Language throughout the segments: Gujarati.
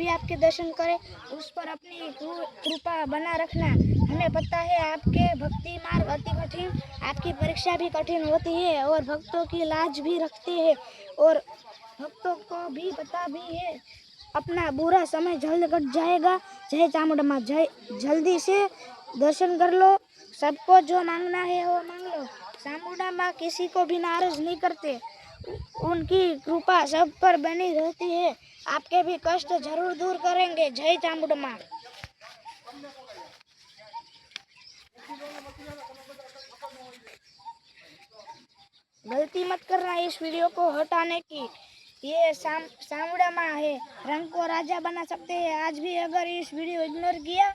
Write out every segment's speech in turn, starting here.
भी आपके दर्शन करे, उस पर अपनी कृपा बना रखना। हमें पता है आपके भक्ति मार्ग अति कठिन, आपकी परीक्षा भी कठिन होती है और भक्तों की लाज भी रखती है और भक्तों को भी पता भी है अपना बुरा समय जल्द कट जाएगा। जय चामुंडा माँ, जय। जल्दी से दर्शन कर लो, सबको जो मांगना है वो मांग लो। चामुंडा माँ किसी को भी नाराज नहीं करते, उनकी कृपा सब पर बनी रहती है। आपके भी कष्ट जरूर दूर करेंगे। जय चामुंडा माँ। गलती मत करना इस वीडियो को हटाने की, ये चामुंडा माँ है, रंग को राजा बना सकते हैं। आज भी अगर इस वीडियो इग्नोर किया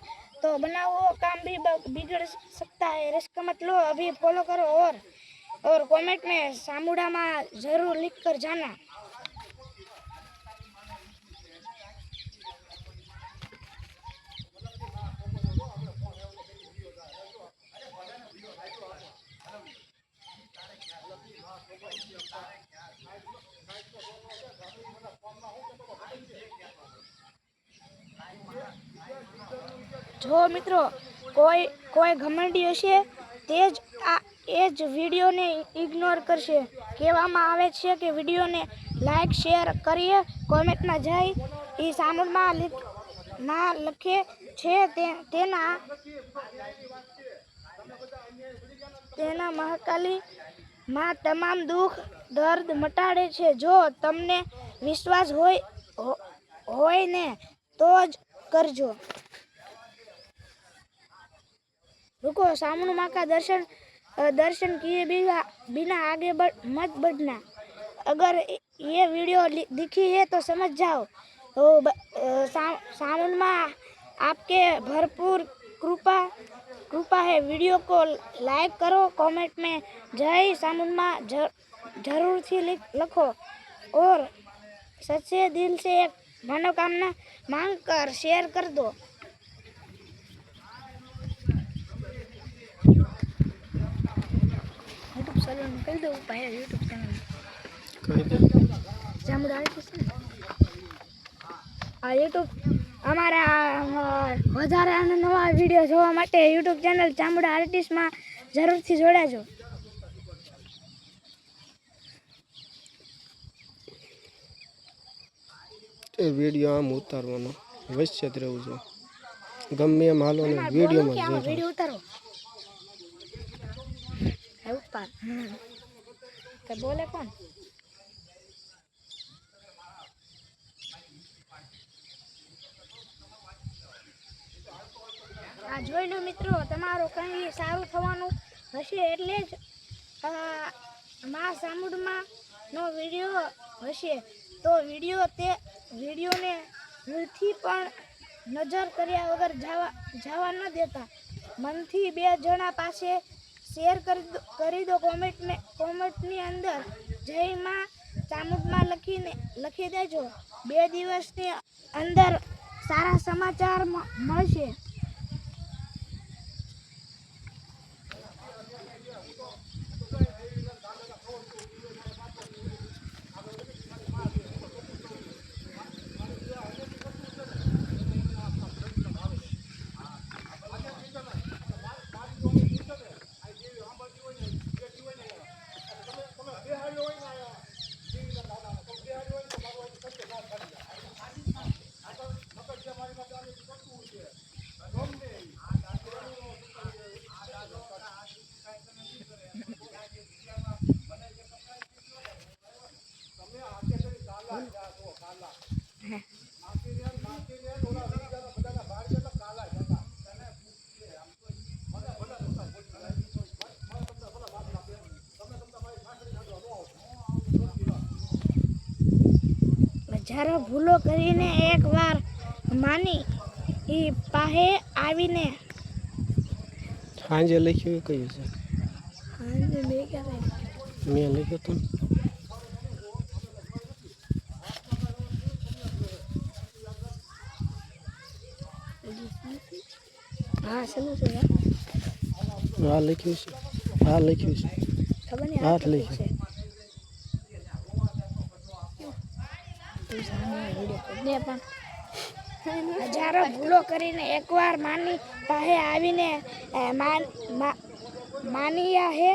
तो बना हुआ काम भी बिगड़ सकता है। रिस्क मत लो, अभी फॉलो करो और कमेंट में चामुंडा माँ जरूर लिख कर जाना। जो मित्रों कोई घमंडी હશે એ જ વિડીયોને ઇગ્નોર કરશે। કહેવામાં આવે છે કે વિડીયોને લાઈક શેર કરીએ, કોમેન્ટમાં જઈ એ ચામુંડામાં લખે છે તેના મહાકાલી માં તમામ દુઃખ દર્દ મટાડે છે। જો તમને વિશ્વાસ હોય ને તો જ કરજો। रुको, चामुंडा माँ का दर्शन किए बिना आगे मत बढ़ना। अगर ये वीडियो दिखी है तो समझ जाओ, तो चामुंडा माँ आपके भरपूर कृपा है। वीडियो को लाइक करो, कमेंट में जय चामुंडा माँ जरूर से लिखो और सच्चे दिल से एक मनोकामना मांग कर शेयर कर दो। यूट्यूब चैनल कर दो, यूट्यूब चैनल चामुंडा आर्टिस्ट आ यूट्यूब અમારા વધારે નવા વિડીયો જોવા માટે यूट्यूब ચેનલ ચામુંડા આર્ટિસ્ટમાં જરૂરથી જોડાજો। એ વિડીયો આમ ઉતારવાનો અવશ્ય જ રહેવું છે, ગમે એમ હાલો ને વિડીયોમાં જોજો। વિડીયો ઉતારો હે ઉતાર તો બોલે કોણ? આ જોઈ લો મિત્રો, તમારું કંઈ સારું થવાનું હશે એટલે જ મા ચામુંડાનો વિડીયો હશે તો વિડીયોને ભૂલથી પણ નજર કર્યા વગર જવા ન દેતા। મનથી 2 જણા પાસે શેર કરી દો। કોમેન્ટની અંદર જય માં ચામુંડા લખી દેજો। 2 દિવસની અંદર સારા સમાચાર મળશે। હજારો ભૂલો કરીને એકવાર માની એ પાસે આવીને સાંજે લખ્યું કયું છે? સાંજે મેં લખ્યું હતું હા શેનું છે? આ લખ્યું છે, આ લખ્યું છે, ખબર નહીં હાથ લખ્યું છે। તું સામે વિડિયો ને પણ હજારો ભૂલો કરીને એકવાર માની પાસે આવીને માનિયા હે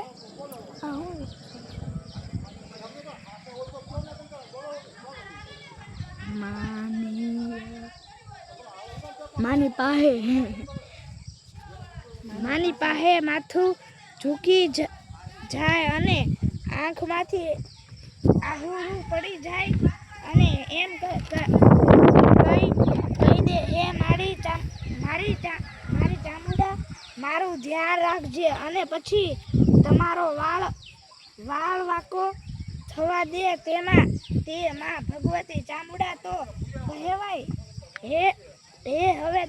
માની પાસે માથું ઝૂકી જાય અને આંખમાંથી આહુરું પડી જાય અને એમ કહી દે હે મારી ચામુંડા મારું ધ્યાન રાખજે અને પછી તમારો વાળ વાકો થવા દે તેમાં તે માં ભગવતી ચામુંડા તો કહેવાય હે હવે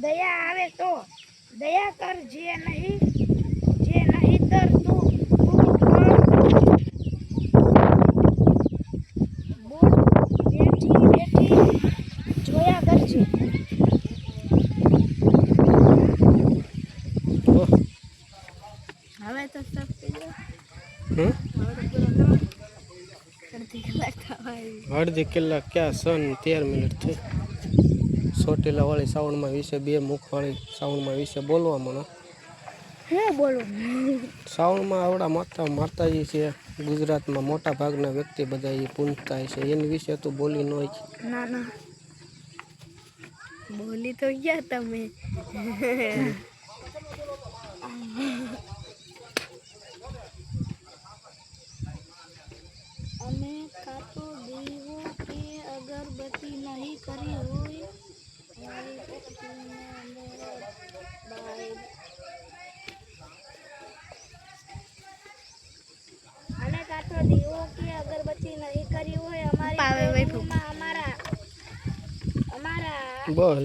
દયા આવે તો દયા કર જે નહીંતર તું બેઠી જોયા કરજે. હવે તો સબ અડધી કલાક ક્યાં 13 મિનિટ થઈ. ચોટીલા વાળી સાવણમાં વિશે 2 મુખવાળી સાવણમાં વિશે બોલવા મને. હું બોલું સાવણમાં આવડા માતાજી છે ગુજરાતમાં મોટા ભાગના વ્યક્તિ બધા એ પૂંજતા છે એની વિશે તું બોલી ન હોય. ના બોલી તો ગયા તમે. અમે કાતો દીવો કે અગરબત્તી નહીં કરી હોય અમે કાતો દીવો કે અગરબત્તી નહીં કરી હોય અમારી અમારા બસ